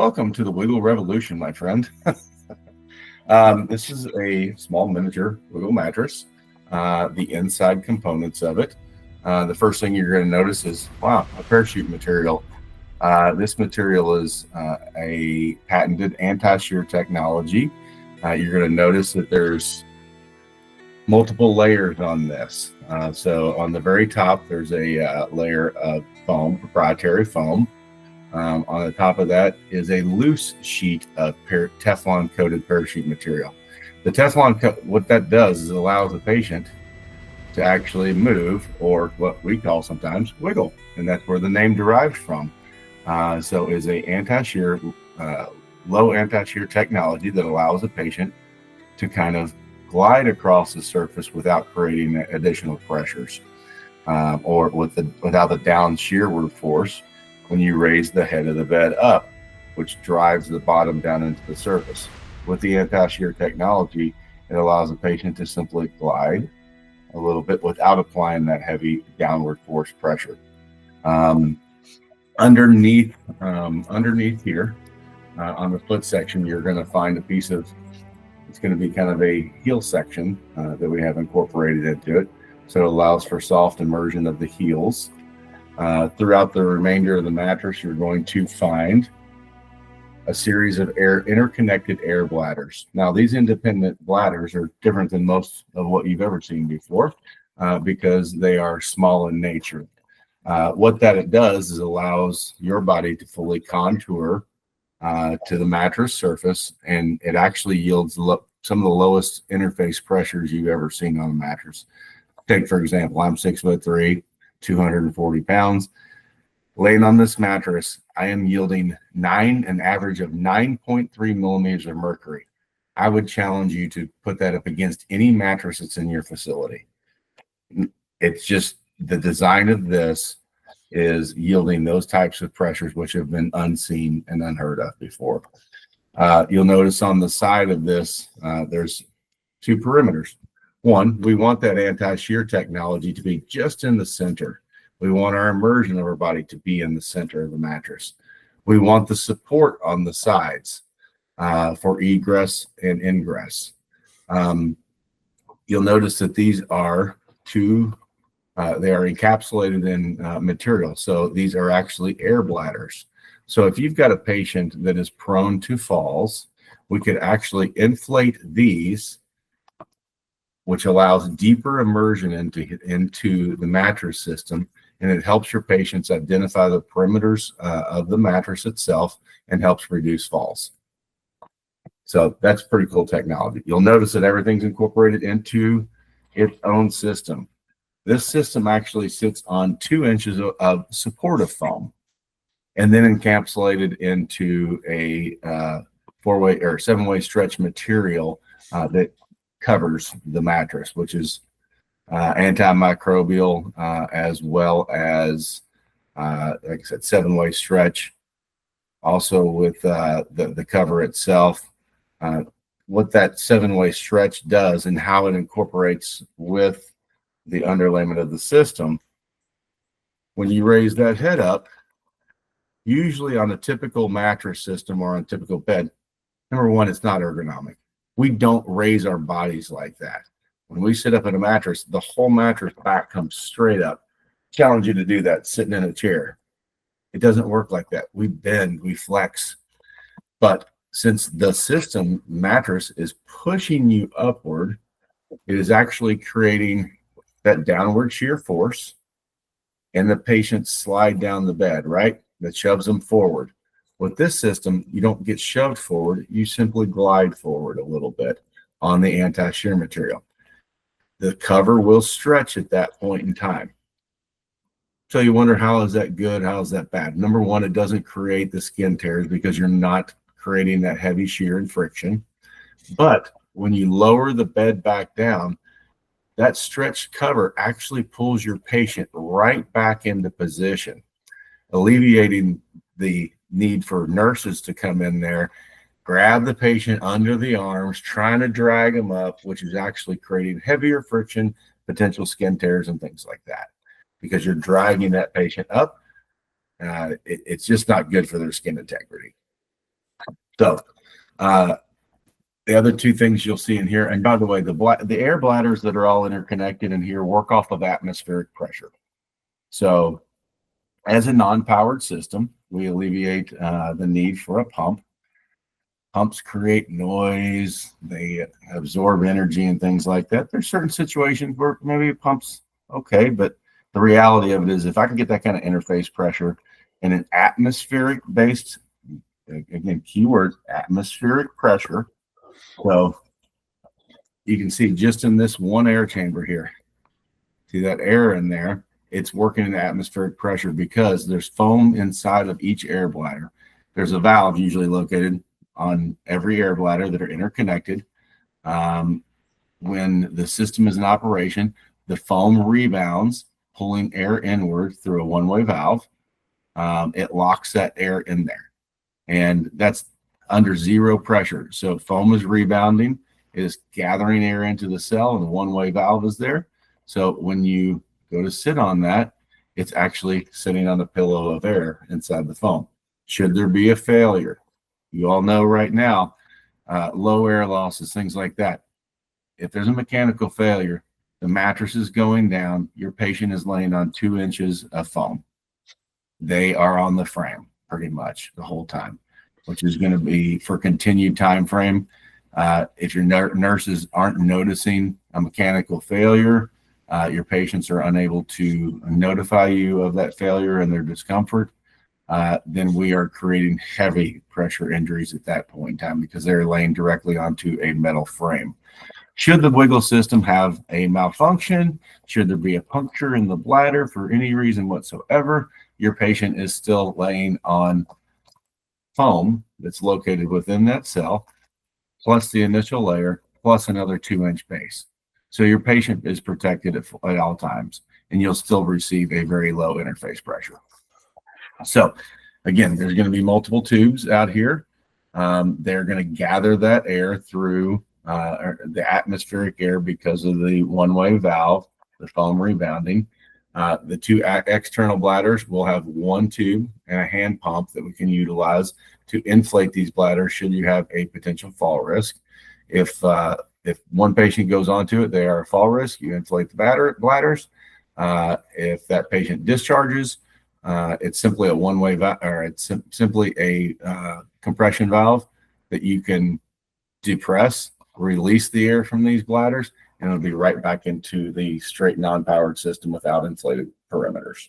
Welcome to the Wiggle Revolution, my friend. This is a small miniature Wiggle mattress. The inside components of it. The first thing you're going to notice is, wow, a parachute material. This material is a patented anti-shear technology. You're going to notice that there's multiple layers on this. So on the very top, there's a layer of foam, proprietary foam. On the top of that is a loose sheet of Teflon-coated parachute material. The Teflon, what that does is it allows the patient to actually move, or what we call sometimes wiggle, and that's where the name derives from. So it's a anti-shear, low anti-shear technology that allows the patient to kind of glide across the surface without creating additional pressures, or without the down shearward force when you raise the head of the bed up, which drives the bottom down into the surface. With the anti-shear technology, it allows the patient to simply glide a little bit without applying that heavy downward force pressure. Underneath here, on the foot section, you're going to find a piece of, it's going to be kind of a heel section that we have incorporated into it. So it allows for soft immersion of the heels. Throughout the remainder of the mattress, you're going to find a series of interconnected air bladders. Now, these independent bladders are different than most of what you've ever seen before because they are small in nature. What it does is allows your body to fully contour to the mattress surface, and it actually yields some of the lowest interface pressures you've ever seen on a mattress. Take, for example, I'm 6'3", 240 pounds. Laying on this mattress, I am yielding an average of 9.3 millimeters of mercury. I would challenge you to put that up against any mattress that's in your facility. It's just the design of this is yielding those types of pressures which have been unseen and unheard of before. You'll notice on the side of this, there's two perimeters. One, we want that anti-shear technology to be just in the center. We want our immersion of our body to be in the center of the mattress. We want the support on the sides for egress and ingress. You'll notice that these are they are encapsulated in material. So these are actually air bladders. So if you've got a patient that is prone to falls, we could actually inflate these, which allows deeper immersion into the mattress system, and it helps your patients identify the perimeters of the mattress itself and helps reduce falls. So that's pretty cool technology. You'll notice that everything's incorporated into its own system. This system actually sits on 2 inches of supportive foam and then encapsulated into a 4-way or 7-way stretch material that covers the mattress, which is antimicrobial, as well as, like I said, 7-way stretch. Also with the cover itself, what that 7-way stretch does and how it incorporates with the underlayment of the system. When you raise that head up, usually on a typical mattress system or on a typical bed, number one, it's not ergonomic. We don't raise our bodies like that. When we sit up in a mattress, the whole mattress back comes straight up. Challenge you to do that sitting in a chair. It doesn't work like that. We bend, we flex. But since the system mattress is pushing you upward, it is actually creating that downward shear force, and the patient slide down the bed, right? That shoves them forward. With this system, you don't get shoved forward. You simply glide forward a little bit on the anti-shear material. The cover will stretch at that point in time. So you wonder, how is that good? How is that bad? Number one, it doesn't create the skin tears because you're not creating that heavy shear and friction. But when you lower the bed back down, that stretched cover actually pulls your patient right back into position, alleviating the need for nurses to come in there, grab the patient under the arms, trying to drag them up, which is actually creating heavier friction, potential skin tears, and things like that, because you're dragging that patient up. It's just not good for their skin integrity. So the other two things you'll see in here, and by the way, the air bladders that are all interconnected in here work off of atmospheric pressure. So as a non-powered system, we alleviate the need for a pump. Pumps create noise, they absorb energy and things like that. There's certain situations where maybe a pump's okay, but the reality of it is if I can get that kind of interface pressure in an atmospheric based, again, keyword, atmospheric pressure. So you can see just in this one air chamber here, see that air in there, it's working in atmospheric pressure because there's foam inside of each air bladder. There's a valve usually located on every air bladder that are interconnected. When the system is in operation, the foam rebounds, pulling air inward through a one-way valve. It locks that air in there, and that's under zero pressure. So foam is rebounding, it is gathering air into the cell, and the one-way valve is there. So when you go to sit on that, it's actually sitting on a pillow of air inside the foam. Should there be a failure, you all know right now, low air losses, things like that. If there's a mechanical failure, the mattress is going down, your patient is laying on 2 inches of foam. They are on the frame pretty much the whole time, which is going to be for continued time frame. If your nurses aren't noticing a mechanical failure, your patients are unable to notify you of that failure and their discomfort, then we are creating heavy pressure injuries at that point in time because they're laying directly onto a metal frame. Should the wiggle system have a malfunction, should there be a puncture in the bladder for any reason whatsoever, your patient is still laying on foam that's located within that cell, plus the initial layer, plus another 2-inch base. So your patient is protected at all times, and you'll still receive a very low interface pressure. So again, there's going to be multiple tubes out here. They're going to gather that air through the atmospheric air because of the one-way valve, the foam rebounding. The two external bladders will have one tube and a hand pump that we can utilize to inflate these bladders should you have a potential fall risk. If one patient goes onto it, they are a fall risk, you inflate the bladders. If that patient discharges, it's simply a one-way valve, or it's simply a compression valve that you can depress, release the air from these bladders, and it'll be right back into the straight non-powered system without inflated perimeters.